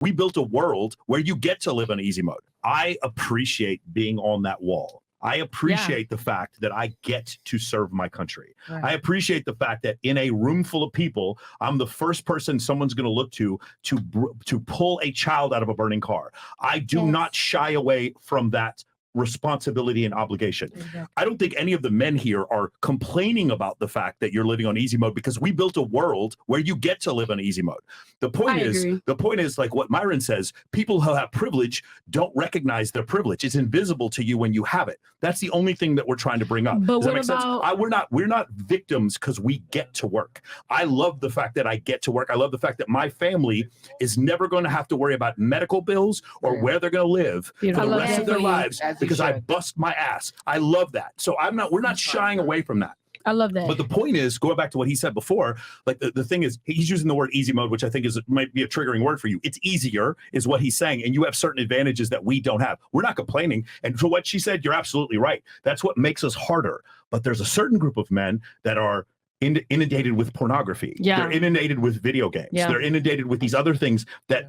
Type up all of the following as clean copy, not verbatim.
We built a world where you get to live on easy mode. I appreciate being on that wall. I appreciate the fact that I get to serve my country. Right. I appreciate the fact that in a room full of people, I'm the first person someone's going to look to pull a child out of a burning car. I do not shy away from that responsibility and obligation. Exactly. I don't think any of the men here are complaining about the fact that you're living on easy mode, because we built a world where you get to live on easy mode. The point is like what Myron says, people who have privilege don't recognize their privilege. It's invisible to you when you have it. That's the only thing that we're trying to bring up. But Does that make sense? We're not victims because we get to work. I love the fact that I get to work. I love the fact that my family is never going to have to worry about medical bills or where they're going to live for the rest of their lives. Because I bust my ass. I love that. So we're not shying away from that. I love that. But the point is, going back to what he said before, like the thing is, he's using the word easy mode, which I think might be a triggering word for you. It's easier is what he's saying. And you have certain advantages that we don't have. We're not complaining. And for what she said, you're absolutely right. That's what makes us harder. But there's a certain group of men that are inundated with pornography. They're inundated with video games. They're inundated with these other things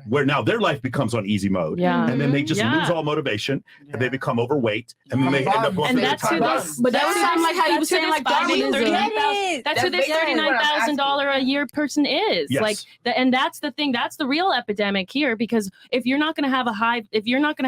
where now their life becomes on easy mode. And then they just lose all motivation and they become overweight and then they end up going that's who this, but that sounds like how you were saying, like that's who this $39,000 a year person is. Like and that's the thing, that's the real epidemic here, because if you're not going to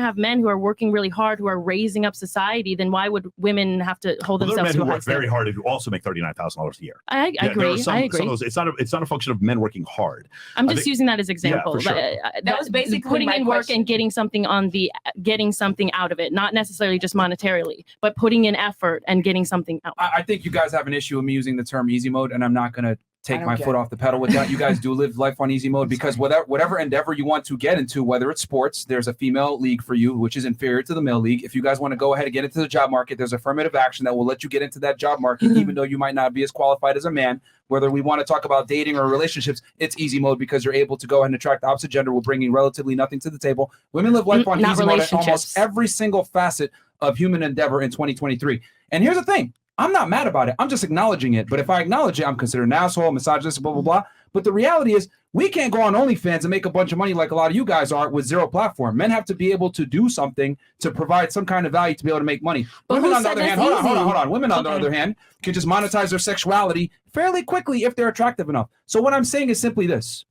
have men who are working really hard, who are raising up society, then why would women have to hold themselves to a high standard? Very hard who also make $39,000 a year. I agree. Some of those, it's not a function of men working hard. I'm just using that as example. Sure. That was basically putting in work and getting something out of it, not necessarily just monetarily, but putting in effort and getting something out. I think you guys have an issue with me using the term easy mode, and I'm not going to take my foot off the pedal with that. You guys do live life on easy mode, because whatever endeavor you want to get into, whether it's sports, there's a female league for you, which is inferior to the male league. If you guys want to go ahead and get into the job market, there's affirmative action that will let you get into that job market, even though you might not be as qualified as a man. Whether we want to talk about dating or relationships, it's easy mode because you're able to go ahead and attract the opposite gender while bringing relatively nothing to the table. Women live life on easy mode at almost every single facet of human endeavor in 2023. And here's the thing. I'm not mad about it. I'm just acknowledging it. But if I acknowledge it, I'm considered an asshole, misogynist, blah, blah, blah. But the reality is, we can't go on OnlyFans and make a bunch of money like a lot of you guys are with zero platform. Men have to be able to do something to provide some kind of value to be able to make money. But women, on the other hand, hold on. Women, on the other hand, can just monetize their sexuality fairly quickly if they're attractive enough. So what I'm saying is simply this.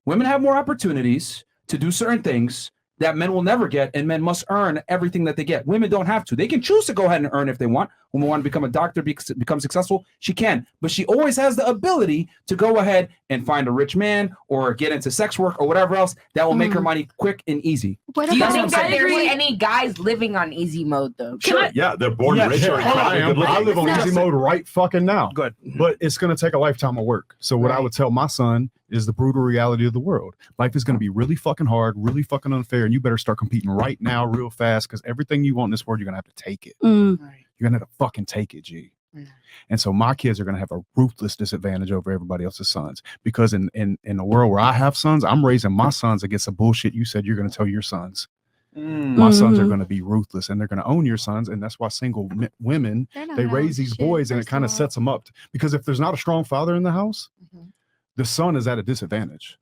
Women have more opportunities to do certain things that men will never get, and men must earn everything that they get. Women don't have to. They can choose to go ahead and earn if they want. Women want to become a doctor, become successful, she can. But she always has the ability to go ahead and find a rich man or get into sex work or whatever else that will make her money quick and easy. Do you think that there's any guys living on easy mode, though? Sure, they're born rich. I live on easy mode right fucking now. Good. But it's going to take a lifetime of work. So what I would tell my son is the brutal reality of the world. Life is going to be really fucking hard, really fucking unfair, and you better start competing right now real fast, because everything you want in this world, you're going to have to take it. You're going to have to fucking take it, G. And so my kids are going to have a ruthless disadvantage over everybody else's sons, because in the world where I have sons, I'm raising my sons against the bullshit you said you're going to tell your sons. My sons are going to be ruthless, and they're going to own your sons. And that's why single women, they raise these boys, and it kind of sets them up. Because if there's not a strong father in the house, the son is at a disadvantage.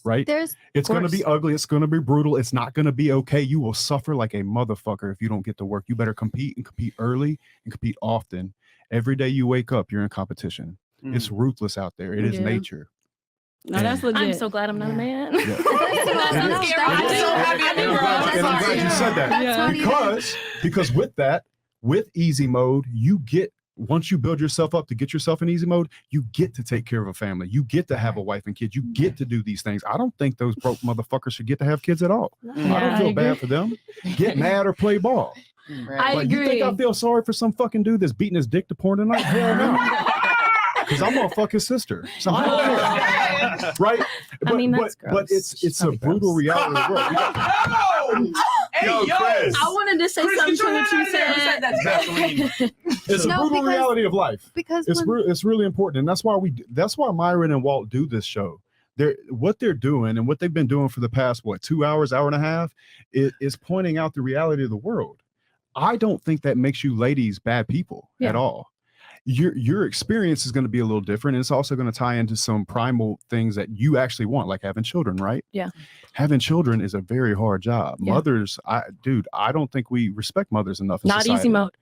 Right? It's going to be ugly. It's going to be brutal. It's not going to be okay. You will suffer like a motherfucker if you don't get to work. You better compete, and compete early, and compete often. Every day you wake up, you're in competition. It's ruthless out there. It is nature. No, that's legit. I'm so glad I'm not a man. And I'm glad you said that. Because with easy mode, you get, once you build yourself up to get yourself in easy mode, you get to take care of a family. You get to have a wife and kids. You get to do these things. I don't think those broke motherfuckers should get to have kids at all. I don't feel bad for them. Get mad or play ball. I agree. You think I feel sorry for some fucking dude that's beating his dick to porn tonight? Hell no. Because I'm gonna fuck his sister. So I don't care. Right? But it's a brutal reality of the world. I wanted to say something to what you said. It's a brutal reality of life. Because it's really important, and that's why Myron and Walt do this show. What they're doing and what they've been doing for the past 2 hours, hour and a half, is pointing out the reality of the world. I don't think that makes you ladies bad people at all. your experience is going to be a little different, and it's also going to tie into some primal things that you actually want, like having children, right? Yeah. Having children is a very hard job. Yeah. Mothers, I don't think we respect mothers enough in Not society. easy mode.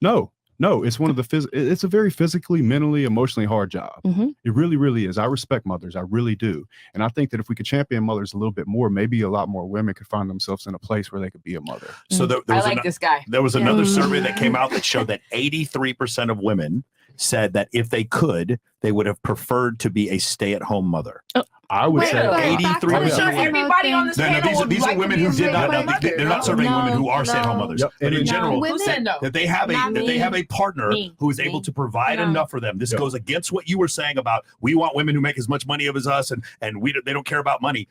No, it's one of the it's a very physically, mentally, emotionally hard job. Mm-hmm. It really, really is. I respect mothers. I really do. And I think that if we could champion mothers a little bit more, maybe a lot more women could find themselves in a place where they could be a mother. So there I was like this guy. there was another survey that came out that showed that 83% of women said that if they could, they would have preferred to be a stay-at-home mother. I would say 83%. I'm sure everybody on this panel these are women who did not. They're not surveying women who are stay-at-home mothers, but in general, that they have a partner who is able to provide enough for them. This goes against what you were saying about we want women who make as much money as us, and they don't care about money.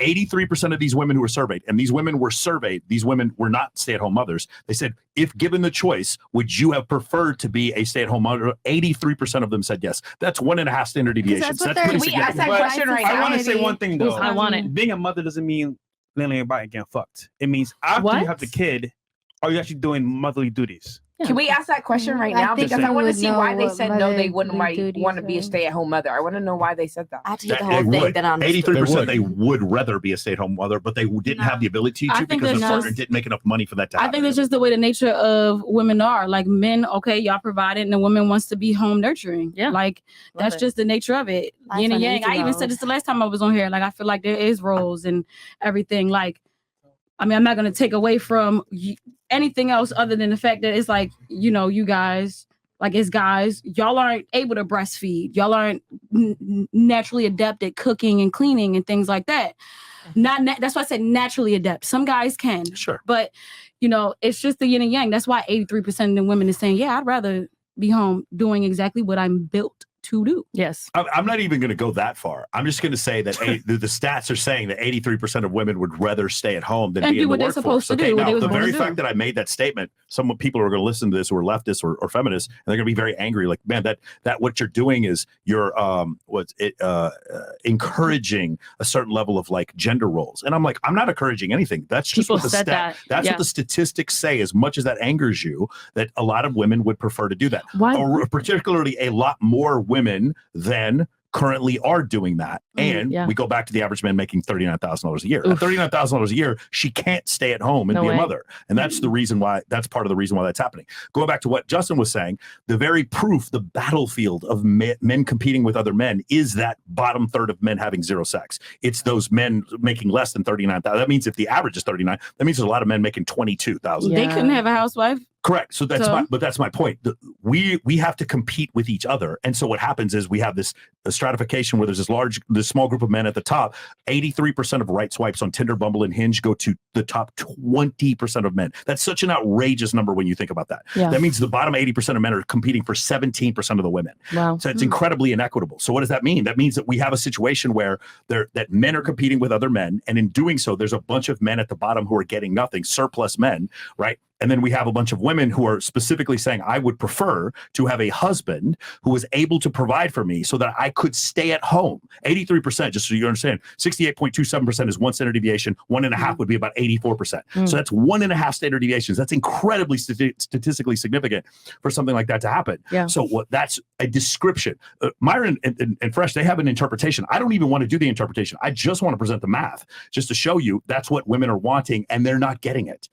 83% of these women who were surveyed, and these women were not stay-at-home mothers. They said, if given the choice, would you have preferred to be a stay-at-home mother? 83% of them said yes. That's 1.5 standard deviations. That's pretty we ask that significant. question right I now. want to say one thing though. I want it. Being a mother doesn't mean laying about and getting fucked. It means after you have the kid, are you actually doing motherly duties? Can we ask that question right now? Because I want to see why they said no, they wouldn't want to be a stay-at-home mother. I want to know why they said that. I have to get the whole thing that I'm 83% they would rather be a stay-at-home mother, but they didn't have the ability to because the partner didn't make enough money for that to happen. I think that's just the way the nature of women are. Like men, okay, y'all provide it, and the woman wants to be home nurturing. Yeah. Like that's just the nature of it. Yin and yang. I even said this the last time I was on here. Like I feel like there is roles and everything. Like, I mean, I'm not going to take away from anything else other than the fact that it's like, you guys, like as guys, y'all aren't able to breastfeed. Y'all aren't naturally adept at cooking and cleaning and things like that. That's why I said naturally adept. Some guys can. Sure. But, it's just the yin and yang. That's why 83% of the women is saying, yeah, I'd rather be home doing exactly what I'm built to do. Yes. I'm not even going to go that far. I'm just going to say that the stats are saying that 83% of women would rather stay at home than be in the workforce. Supposed to okay, do, now the very fact that I made that statement, some people are going to listen to this who are leftists or feminists, and they're going to be very angry. Like, man, that what you're doing is you're encouraging a certain level of like gender roles. And I'm like, I'm not encouraging anything. That's just People what the said that. That's what the statistics say. As much as that angers you, that a lot of women would prefer to do that. Why? Or particularly a lot more women than currently are doing that. And we go back to the average man making $39,000 a year. At $39,000 a year, she can't stay at home and be a mother. And that's the reason why, that's part of the reason why that's happening. Going back to what Justin was saying, the very proof, the battlefield of men competing with other men is that bottom third of men having zero sex. It's those men making less than $39,000. That means if the average is 39, that means there's a lot of men making $22,000. They couldn't have a housewife. Correct. So that's my point. We have to compete with each other. And so what happens is we have this stratification where there's this small group of men at the top. 83% of right swipes on Tinder, Bumble, and Hinge go to the top 20% of men. That's such an outrageous number when you think about that. Yeah. That means the bottom 80% of men are competing for 17% of the women. Wow. So it's incredibly inequitable. So what does that mean? That means that we have a situation where that men are competing with other men. And in doing so, there's a bunch of men at the bottom who are getting nothing, surplus men, right? And then we have a bunch of women who are specifically saying, I would prefer to have a husband who is able to provide for me so that I could stay at home. 83%, just so you understand, 68.27% is one standard deviation. 1.5 would be about 84%. So that's 1.5 standard deviations. That's incredibly statistically significant for something like that to happen. Yeah. So that's a description. Myron and Fresh, they have an interpretation. I don't even want to do the interpretation. I just want to present the math just to show you that's what women are wanting and they're not getting it.